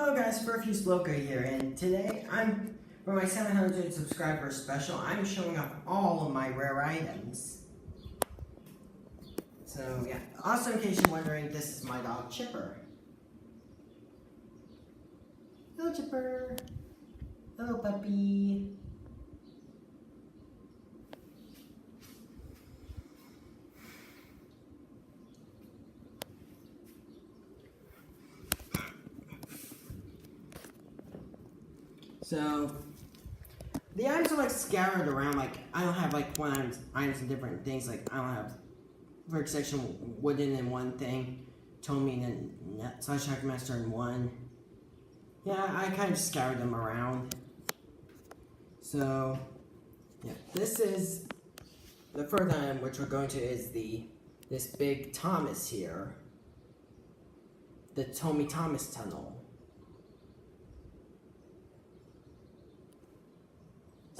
Hello guys, Fergus here, and today for my 700 subscriber special, I'm showing off all of my rare items. So yeah, also in case you're wondering, this is my dog Chipper. Hello Chipper. Hello puppy. So, the items are like scattered around, like, I don't have like one items and different things, like, I don't have, for section wooden in one thing, Tommy and Slash Hackmaster in one. Yeah, I kind of scattered them around. So, yeah, this is, the first item which we're going to is this big Thomas here. The Tommy Thomas tunnel.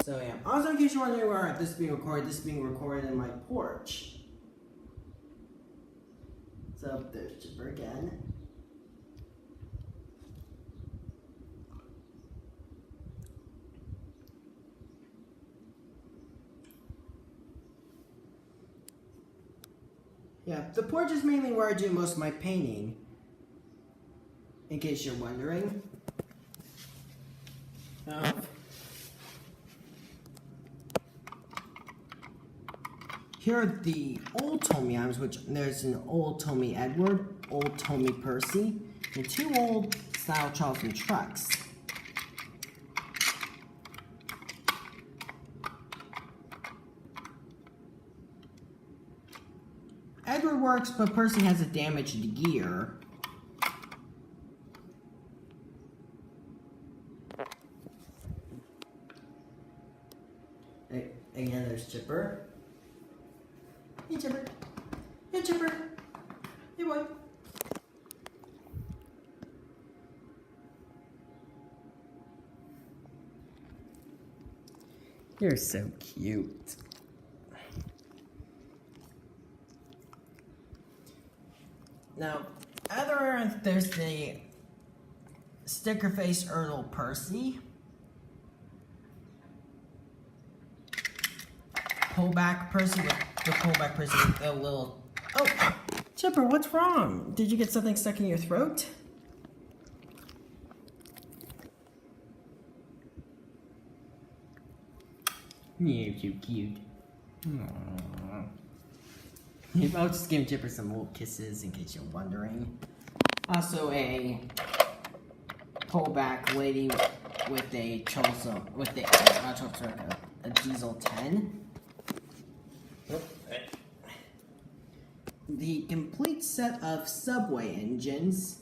So yeah, also in case you're wondering where this is being recorded in my porch. So there's Chipper again. Yeah, the porch is mainly where I do most of my painting, in case you're wondering. Here are the old Tommy items, which there's an old Tommy Edward, old Tommy Percy, and two old style Charleston trucks. Edward works, but Percy has a damaged gear. Again, there's Chipper. Hey Chipper. Hey Chipper. Hey boy. You're so cute. Now, there's the sticker face Earl Percy. Pullback Percy with the pullback Percy with a little. Oh, Chipper, what's wrong? Did you get something stuck in your throat? You're too cute. Aww. I'll just give Chipper some little kisses in case you're wondering. Also, a pullback lady with a a diesel 10. The complete set of Subway engines,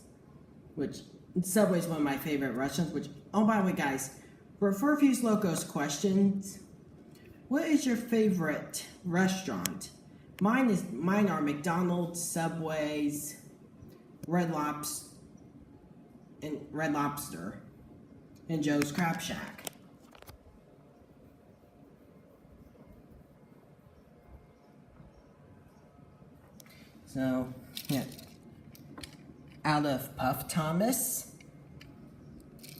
which Subway is one of my favorite restaurants, which, oh by the way guys, for Fergus Locos questions, what is your favorite restaurant? Mine are McDonald's, Subway's, Red Lobster, and Joe's Crab Shack. So, yeah. Out of Puff Thomas,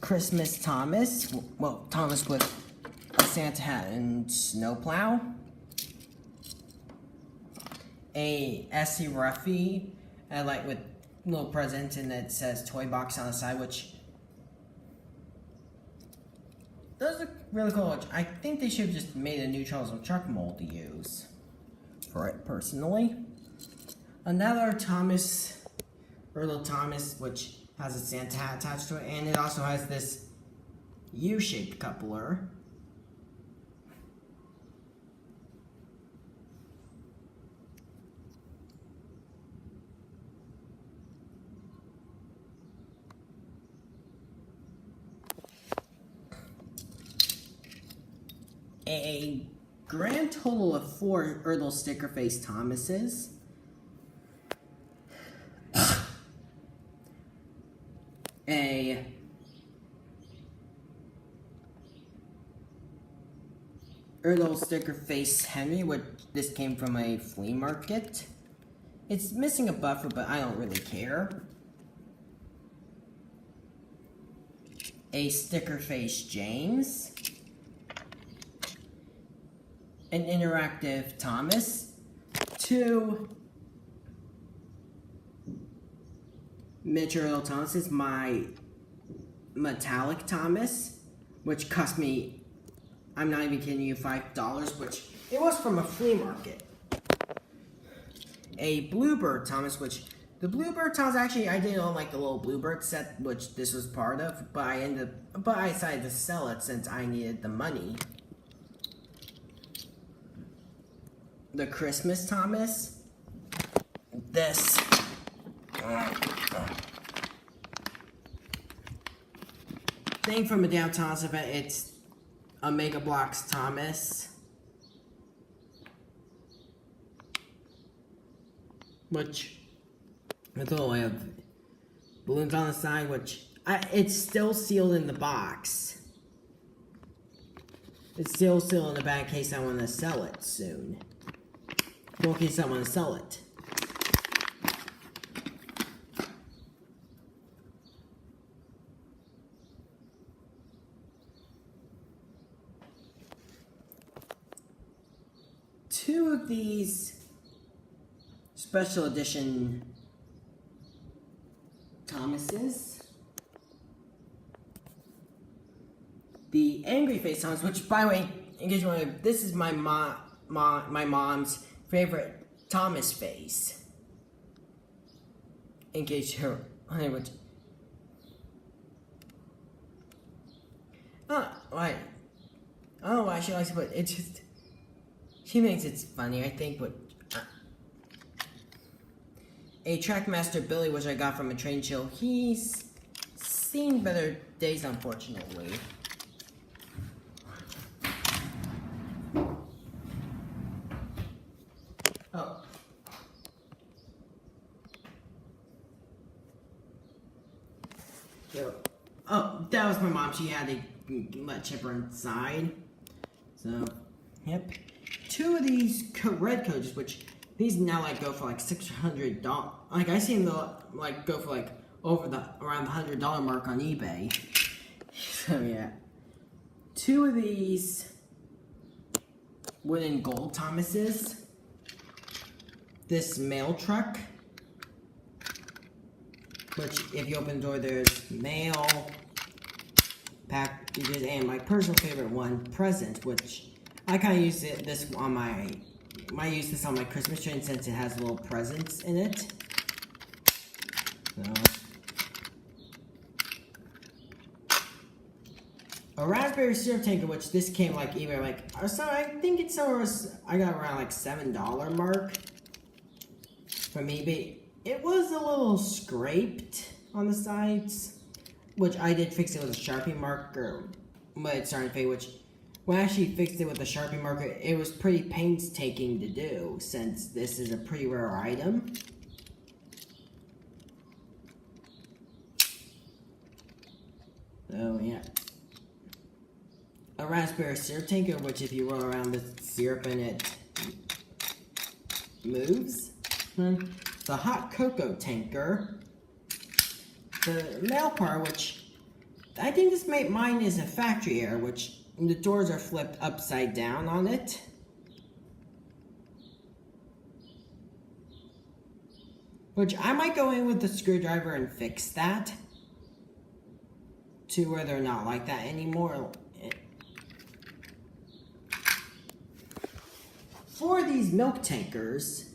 Christmas Thomas, well, Thomas with a Santa hat and snowplow, a Essie Ruffy, like with little present and it says toy box on the side, which those look really cool. I think they should have just made a new Charles truck mold to use for it personally. Another Thomas, Earl Thomas, which has a Santa hat attached to it, and it also has this U-shaped coupler. A grand total of 4 Earl sticker face Thomases. A Earl sticker face Henry, which this came from a flea market. It's missing a buffer, but I don't really care. a sticker face James, an interactive Thomas, 2 miniature little Thomases, my metallic Thomas, which cost me, I'm not even kidding you, $5, which it was from a flea market. A Bluebird Thomas, which the Bluebird Thomas, actually I didn't own like the little Bluebird set, which this was part of, but I decided to sell it since I needed the money. The Christmas Thomas, this thing from a Down Thomas event, it's a Mega Bloks Thomas, which with a little way of balloons on the side, which it's still sealed in the box. It's still sealed in the bag in case I want to sell it soon. Well, in case I want to sell it. Two of these special edition Thomases. The Angry Face Thomas, which, by the way, in case you want to, this is my my mom's favorite Thomas face. In case you're wondering which. I don't know why she likes it, but it's just, she thinks it's funny, I think, but a Trackmaster Billy, which I got from a train show. He's seen better days, unfortunately. Oh, that was my mom. She had to let Chipper inside. So, yep. Two of these red coaches, which these now like go for like $600. Like I seen them like go for like around the $100 mark on eBay. So yeah. Two of these wooden gold Thomases. This mail truck, which if you open the door, there's mail, packages, and my personal favorite one, presents, which I kind of use this on I use this on my Christmas tree since it has little presents in it. So, a raspberry syrup tanker, which this came like either like, so I think it's somewhere, I got around like $7 mark from eBay. It was a little scraped on the sides, which I did fix it with a Sharpie marker, but it's starting to fade, which when I actually fixed it with a Sharpie marker, it was pretty painstaking to do, since this is a pretty rare item. So, yeah. A raspberry syrup tanker, which if you roll around the syrup and it moves. The hot cocoa tanker. The mail car, which I think mine is a factory error, which the doors are flipped upside down on it. Which I might go in with the screwdriver and fix that to where they're not like that anymore. For these milk tankers,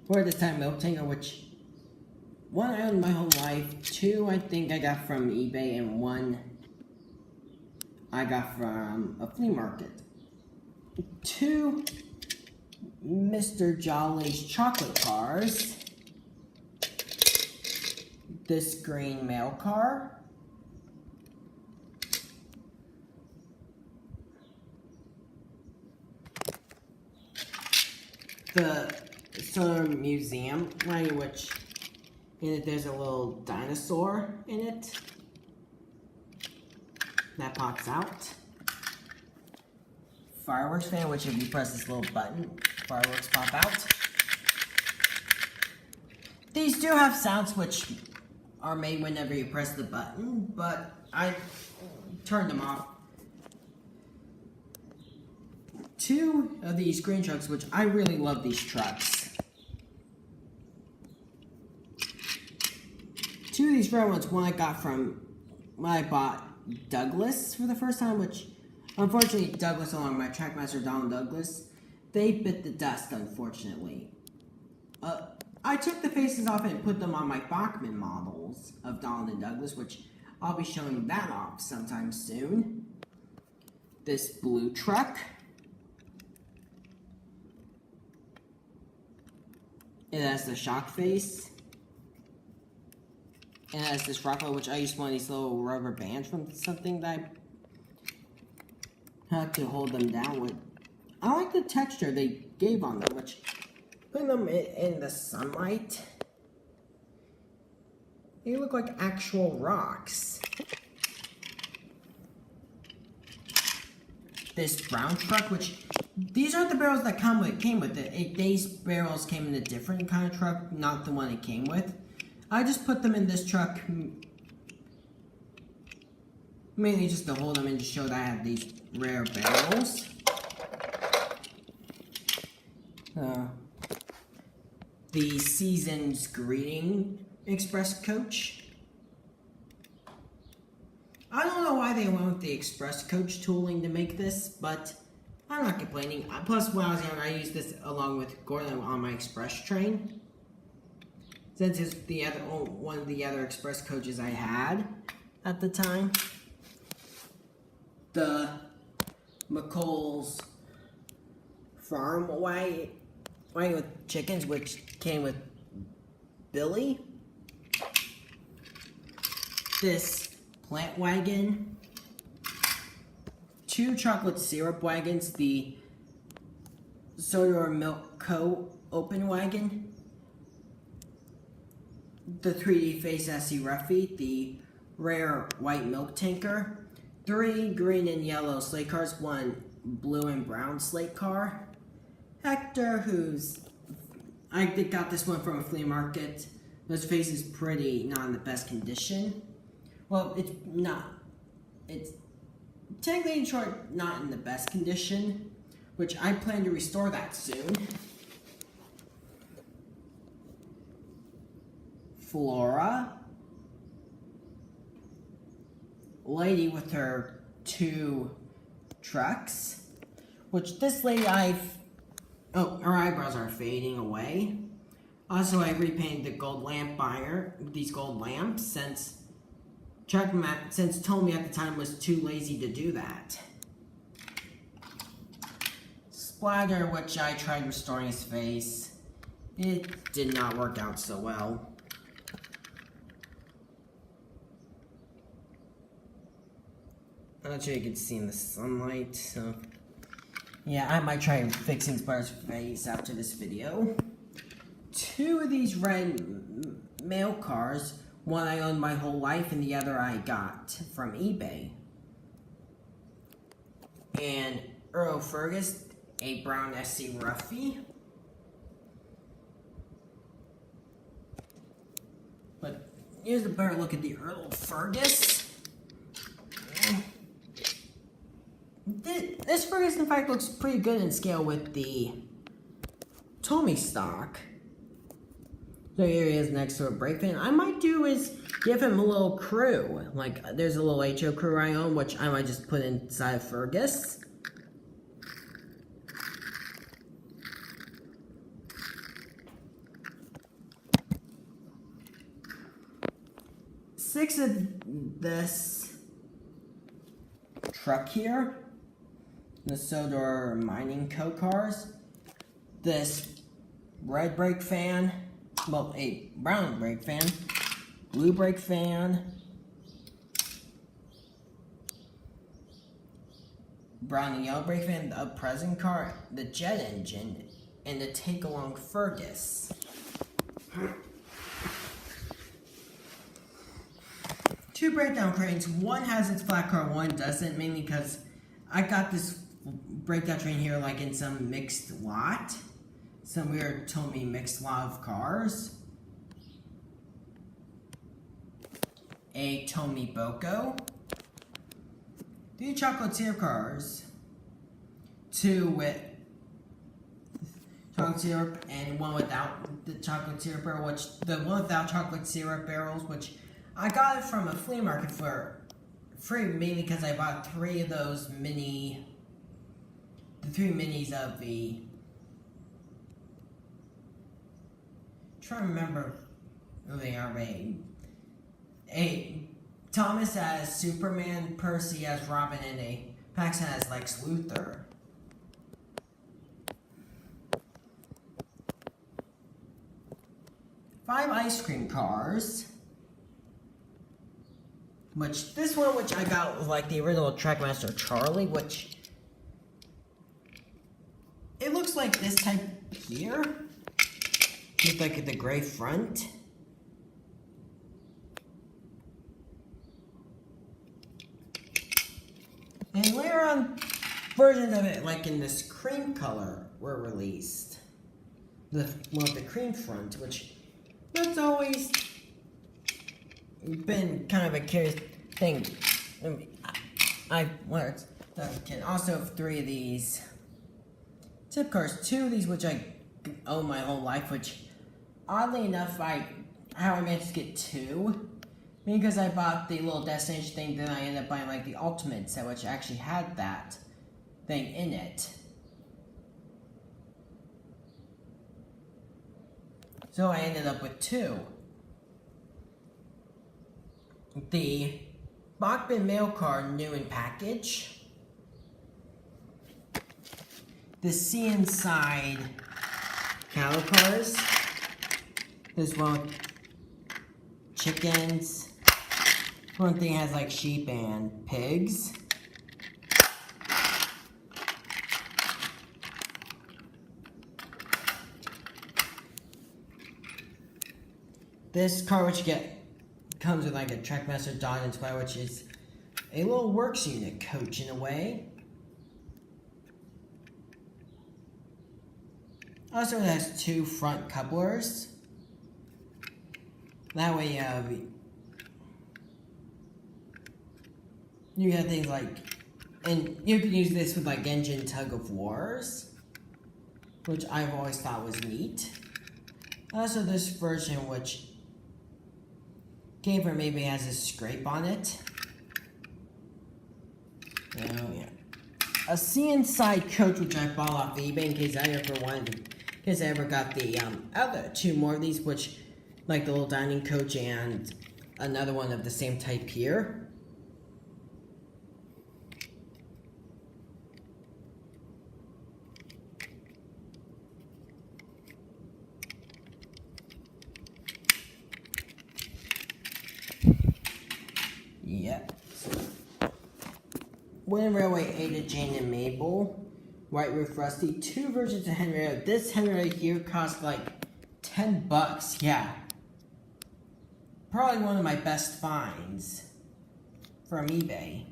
for this time milk tanker, which one I owned my whole life, two I think I got from eBay, and one I got from a flea market. Two Mr. Jolly's chocolate cars. This green mail car. The Solar Museum, which And there's a little dinosaur in it that pops out. Fireworks fan, which if you press this little button, fireworks pop out. These do have sounds which are made whenever you press the button, but I turned them off. Two of these green trucks, which I really love these trucks. Two of these red ones, one I got from when I bought Douglas for the first time, which unfortunately Douglas, along with my Trackmaster Donald Douglas, they bit the dust, unfortunately. I took the faces off and put them on my Bachman models of Donald and Douglas, which I'll be showing that off sometime soon. This blue truck. It has the shock face. It has this rocker, which I used one of these little rubber bands from something that I had to hold them down with. I like the texture they gave on them, which putting them in the sunlight, they look like actual rocks. This brown truck, which these aren't the barrels that came with it. These barrels came in a different kind of truck, not the one it came with. I just put them in this truck mainly just to hold them and to show that I have these rare barrels. The Season's Greeting Express Coach. I don't know why they went with the Express Coach tooling to make this, but I'm not complaining. Plus, when I was young, I used this along with Gordon on my Express train. Since it's one of the other Express Coaches I had at the time. The McColl's Farm wagon with chickens, which came with Billy. This plant wagon. Two chocolate syrup wagons. The Soda or Milk Co. open wagon. The 3D Face SC Ruffy. The rare white milk tanker. 3 green and yellow slate cars. 1 blue and brown slate car. Hector, I got this one from a flea market. His face is not in the best condition. Well, it's not. It's technically, in short, not in the best condition, which I plan to restore that soon. Flora. Lady with her 2 trucks, which this lady her eyebrows are fading away. Also, I repainted the gold lamp these gold lamps, since told me at the time was too lazy to do that. Splatter, which I tried restoring his face. It did not work out so well. I'm not sure you can see in the sunlight, so yeah, I might try fixing Splatter's face after this video. 2 of these red mail cars, one I owned my whole life and the other I got from eBay. And Earl Fergus, a brown SC Ruffy. But here's a better look at the Earl Fergus. This Fergus, in fact, looks pretty good in scale with the Tommy stock. So here he is next to a brake fan. I might do is give him a little crew. Like, there's a little HO crew I own, which I might just put inside of Fergus. Six of this truck here. The Sodor Mining Co. cars. This red brake fan. Well, a brown brake fan. Blue brake fan. Brown and yellow brake fan. The present car. The jet engine. And the take-along Fergus. two breakdown cranes. One has its flat car, one doesn't, mainly because I got this breakdown train here like in some mixed lot. Some weird told me mixed lot of cars. A Tomy Boko. 3 chocolatier cars. 2 with chocolate syrup and 1 without the chocolate syrup barrel, which the one without chocolate syrup barrels, which I got it from a flea market for free, mainly because I bought 3 of those the 3 minis of the, trying to remember who they are made. Thomas as Superman, Percy as Robin, and Paxton as Lex Luthor. Five ice cream cars. Which this one, which I got with like the original Trackmaster Charlie, which it looks like this type here. With like the gray front. And later on, versions of it, like in this cream color, were released. The one with the cream front, which that's always been kind of a curious thing. I learned also 3 of these tip cars, 2 of these which I own my whole life, which oddly enough how I managed to get 2. Because I bought the little destination thing, then I ended up buying like the ultimate set, which actually had that thing in it. So I ended up with 2. The Bachman mail car, new in package. The See Inside cattle cars. This one with chickens. One thing has like sheep and pigs. This car, which you get, comes with like a Trackmaster Dodge Inspire, which is a little works unit coach in a way. Also, it has 2 front couplers. That way, you have things like, and you can use this with like engine tug of wars, which I've always thought was neat. Also, this version, which Gamer maybe has a scrape on it. Oh yeah, a See Inside coach, which I bought off eBay in case I ever got the other 2 more of these, which like the little dining coach and another one of the same type here. Yep. Winter Railway, Ada, Jane, and Mabel. White Roof Rusty. 2 versions of Henrietta. This Henrietta here cost like $10. Yeah. Probably one of my best finds from eBay.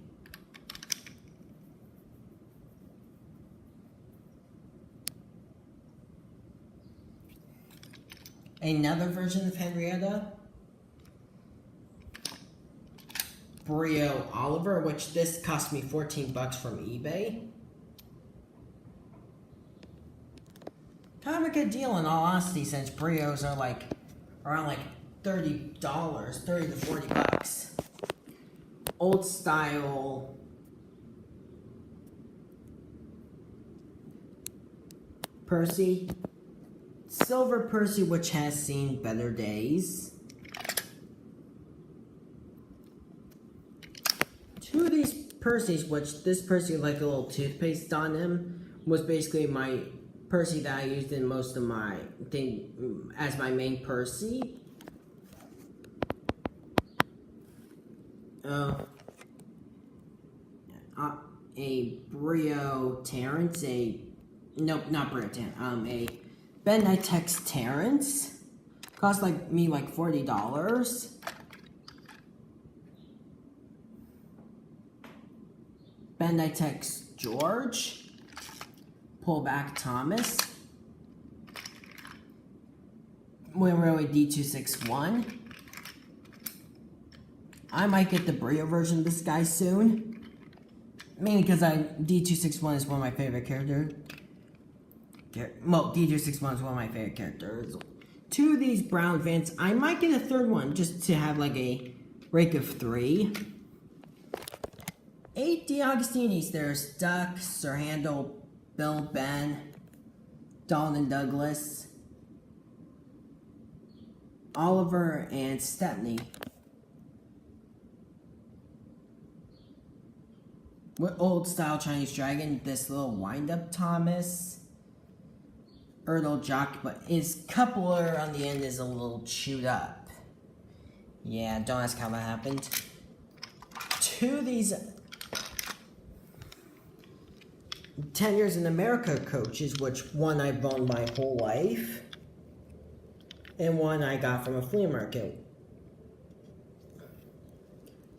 Another version of Henrietta. Brio Oliver, which this cost me $14 from eBay. Kind of a good deal in all honesty, since Brios are like around like $30, 30 to 40 bucks. Old style Percy. Silver Percy, which has seen better days. 2 of these Percys, which this Percy with like a little toothpaste on him, was basically my Percy that I used in most of my thing as my main Percy. A Brio Terrence, nope, not Brio Terrence, a Ben Nitex Terrence, cost like $40. Benditex George, Pullback Thomas, Winrowy D261. I might get the Brio version of this guy soon. Mainly because D261 is one of my favorite characters. Well, D261 is one of my favorite characters. 2 of these brown Vans. I might get a 3rd one just to have like a break of 3. 8 DeAugustinis. There's Duck, Sir Handel, Bill Ben, Dalton Douglas, Oliver, and Stepney. What old style Chinese dragon? This little wind-up Thomas. Erdl Jock, but his coupler on the end is a little chewed up. Yeah, don't ask how that happened. 2 of these 10 Years in America coaches, which one I've owned my whole life, and one I got from a flea market.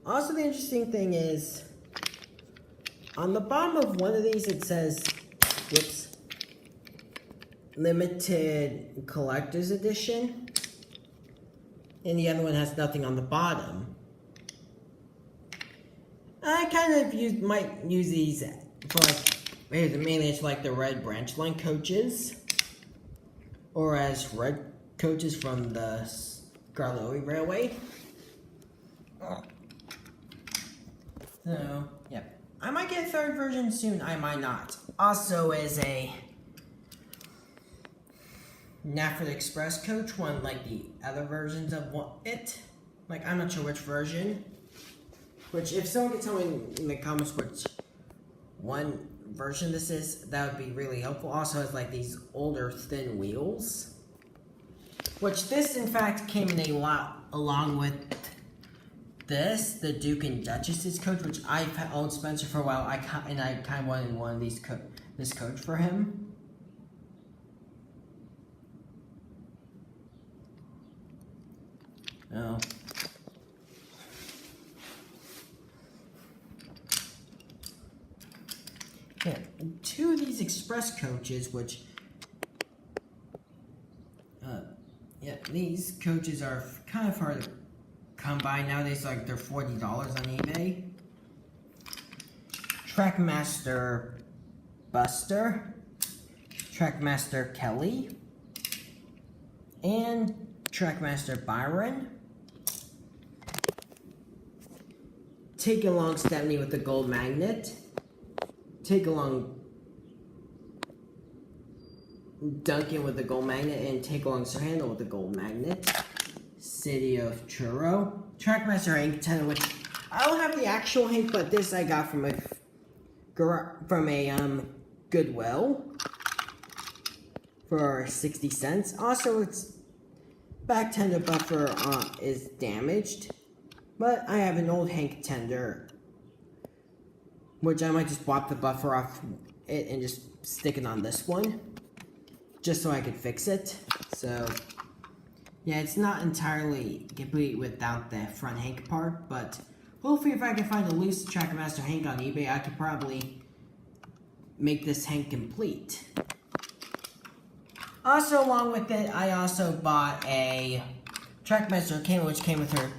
Also, the interesting thing is, on the bottom of one of these it says, whoops, limited collector's edition, and the other one has nothing on the bottom. I kind of might use these for mainly it's like the red branch line coaches, or as red coaches from the Scarlet Railway. So, yep. I might get a 3rd version soon, I might not. Also is a Nafford Express coach, one like the other versions of it. Like, I'm not sure which version. Which, if someone could tell me in the comments which one version this is, that would be really helpful. Also has like these older thin wheels. Which this, in fact, came in a lot along with this, the Duke and Duchess's coach, which I've owned Spencer for a while. I kind of wanted one of these this coach for him. Oh. Yeah, 2 of these express coaches, which, yeah, these coaches are kind of hard to come by nowadays. Like, they're $40 on eBay. Trackmaster Buster, Trackmaster Kelly, and Trackmaster Byron. Take along Stepney with the gold magnet. Take along Duncan with the gold magnet, and take along Sir Handel with the gold magnet. City of Churro. Trackmaster Hank 10, which I don't have the actual Hank, but this I got from a Goodwill for 60 cents. Also, its back tender buffer is damaged, but I have an old Hank tender, which I might just swap the buffer off it and just stick it on this one, just so I could fix it. So, yeah, it's not entirely complete without the front Hank part, but hopefully if I can find a loose Trackmaster Hank on eBay, I could probably make this Hank complete. Also, along with it, I also bought a Trackmaster Caitlin, which came with her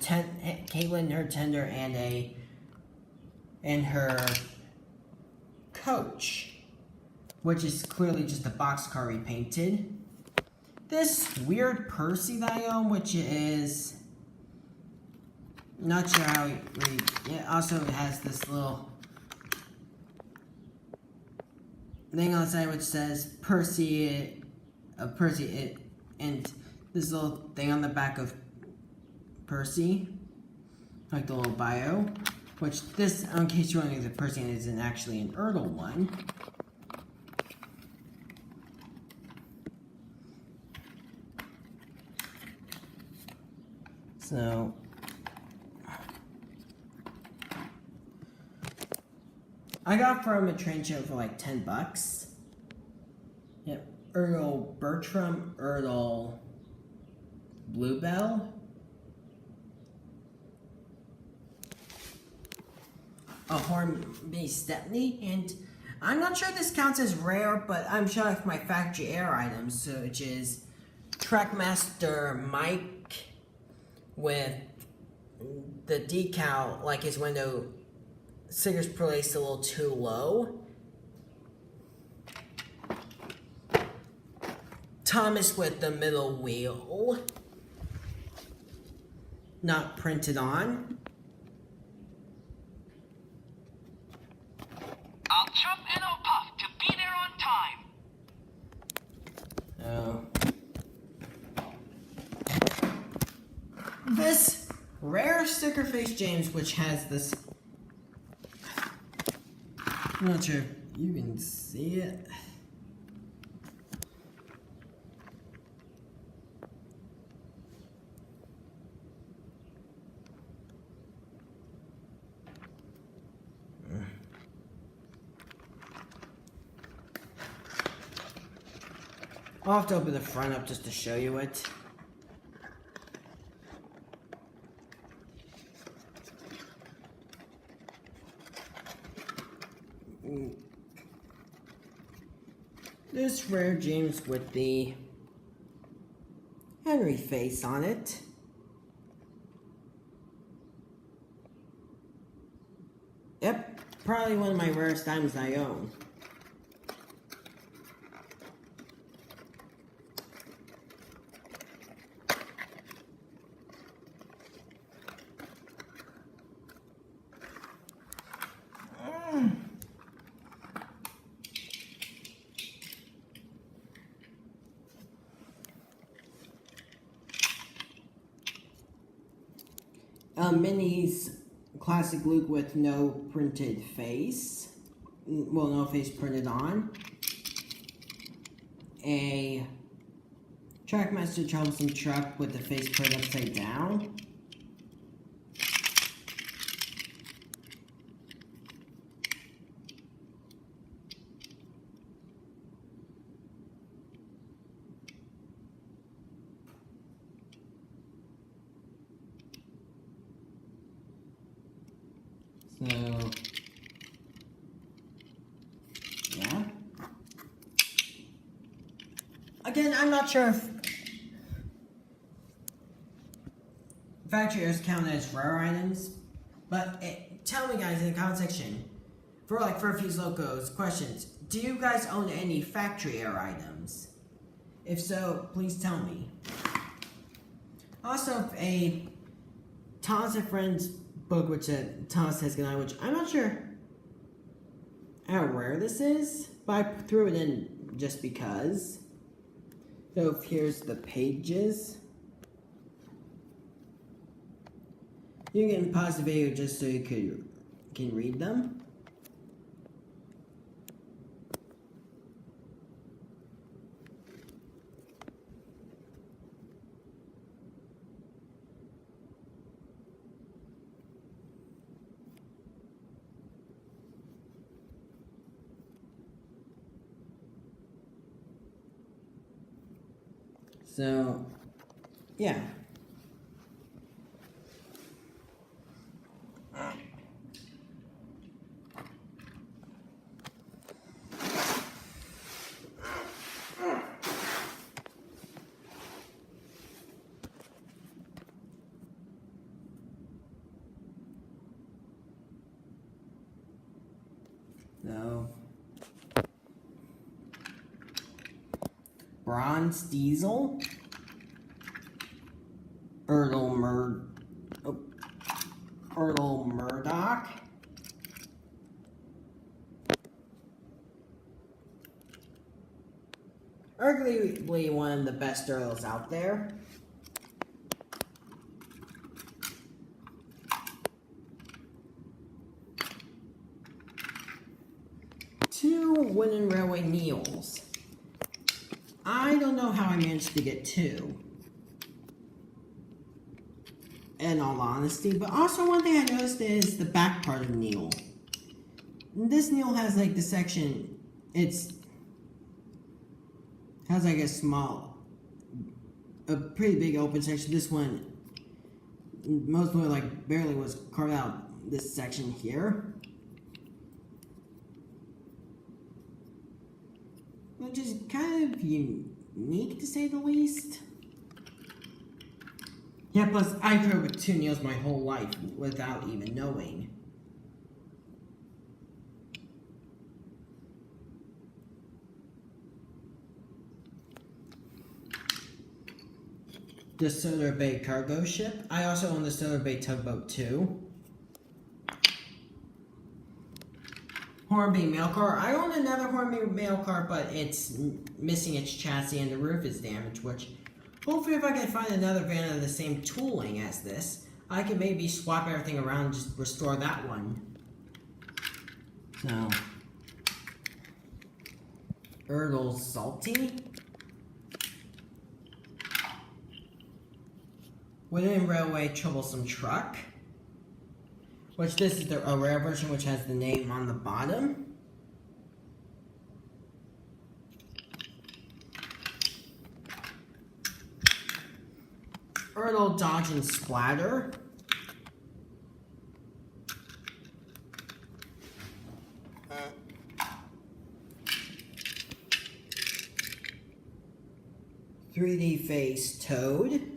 Caitlin, her tender, and her coach, which is clearly just a boxcar repainted. This weird Percy that I own, which is not sure how it also has this little thing on the side which says Percy, and this little thing on the back of Percy, like the little bio. Which this, in case you're wondering, the Percy isn't actually an Erdl one. So, I got from a train show for like $10. Yep, Erdl Bertram, Erdl Bluebell. a Hornby Stepney, and I'm not sure this counts as rare, but I'm showing off my factory air items, so which is Trackmaster Mike with the decal, like his window stickers placed a little too low. Thomas with the middle wheel not printed on. I'll chop and I'll puff to be there on time. This rare sticker face James, which has this, I'm not sure if you can see it. I'll have to open the front up just to show you it. This rare James with the Henry face on it. Yep, probably one of my rarest diamonds I own. Minis Classic Luke with no printed face. Well, no face printed on. A Trackmaster Troublesome Truck with the face printed upside down. So, yeah. Again, I'm not sure if factory airs count as rare items, but tell me guys in the comment section, for like Fergus Locos questions, do you guys own any factory air items? If so, please tell me. Also, if a Thomas and Friends book which Thomas has gone on, which I'm not sure how rare this is, but I threw it in just because. So here's the pages. You can pause the video just so you can read them. So, yeah. So, Bronze Diesel, Ertl Murdoch, arguably one of the best Ertls out there. Two Wooden Railway Neils. I don't know how I managed to get two, in all honesty, but also one thing I noticed is the back part of Neil. This Neil has like the section, has like a pretty big open section. This one, mostly like barely was carved out this section here. kind of unique to say the least. Yeah, plus I grew up with 2 nails my whole life without even knowing. The Solar Bay cargo ship. I also own the Solar Bay tugboat too. Hornby mail car. I own another Hornby mail car, but it's missing its chassis and the roof is damaged, which hopefully if I can find another van of the same tooling as this, I can maybe swap everything around and just restore that one. So, Erdl Salty. Wooden Railway Troublesome Truck. Which this is a rare version which has the name on the bottom. Erdl Dodge and Splatter. .3D Face Toad.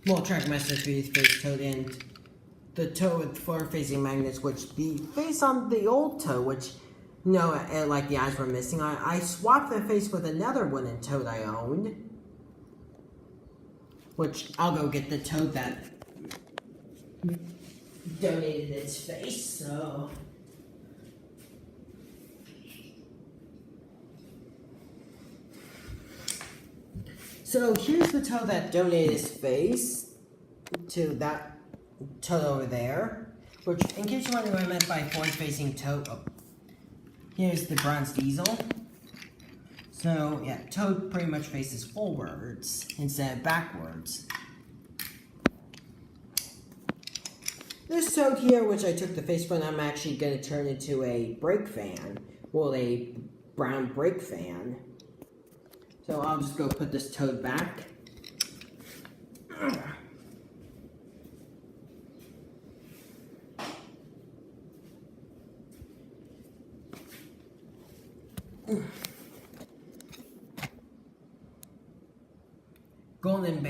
Well, Trackmaster 3D Face Toad and the Toad with forward-facing magnets, which the face on the old Toad, which, you know, like the eyes were missing. I swapped the face with another wooden Toad I owned, which I'll go get the Toad that donated its face, so... So here's the Toad that donated his face to that Toad over there. Which, in case you wonder what I meant by forward-facing Toad, here's the bronze diesel. So yeah, Toad pretty much faces forwards instead of backwards. This Toad here, which I took the face from, I'm actually going to turn into a brake fan. Well, a brown brake fan. So I'll just go put this Toad back. Golden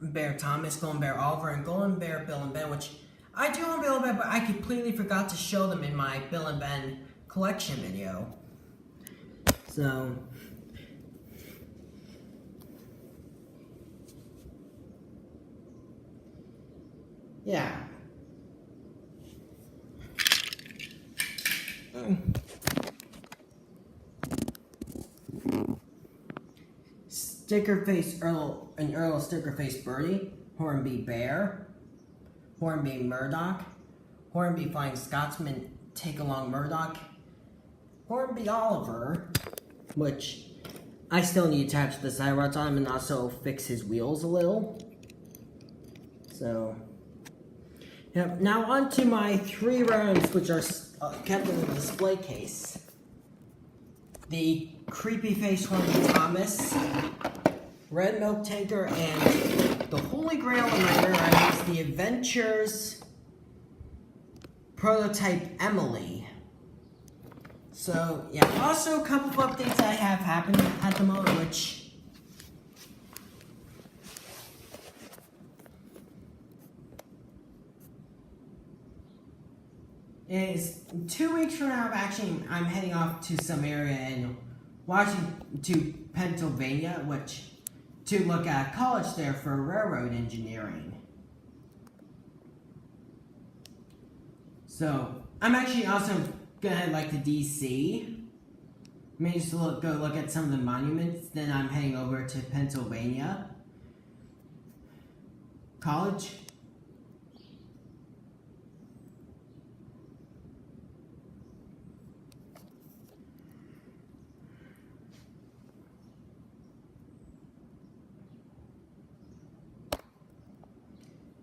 Bear Thomas, Golden Bear Oliver, and Golden Bear Bill and Ben, which I do own Bill and Ben, but I completely forgot to show them in my Bill and Ben collection video. So... yeah. Sticker Face Earl Sticker Face Birdie, Hornby Bear, Hornby Murdoch, Hornby Flying Scotsman Take Along Murdoch, Hornby Oliver, which I still need to attach the side rods on him and also fix his wheels a little. So... yep, now on to my 3 rounds, which are kept in the display case. The Creepy Face Hornby Thomas, Red Milk Tanker, and the Holy Grail in my rear end is the Adventures Prototype Emily. So, yeah, also a couple of updates I have happened at the moment, which... is 2 weeks from now, I'm heading off to some area in to Pennsylvania, to look at college there for railroad engineering. So, I'm actually also gonna head to DC. Maybe just go look at some of the monuments, then I'm heading over to Pennsylvania College.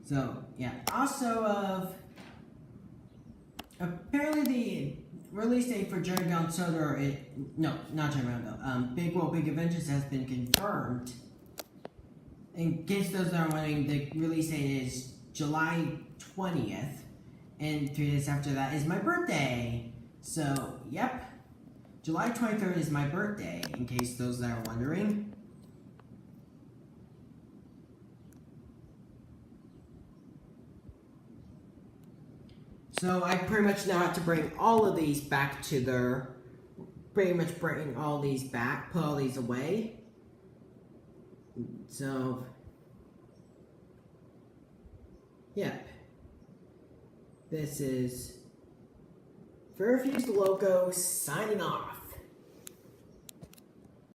So, yeah, also, apparently the release date for Jerry Bound Soda, no, not Jerry Bound, Big World Big Adventures has been confirmed. In case those that are wondering, the release date is July 20th, and 3 days after that is my birthday. So, yep, July 23rd is my birthday, in case those that are wondering. So I pretty much now have to bring all of these back to their... Pretty much bring all these back, put all these away. So... Yep. This is Fergus Loco signing off.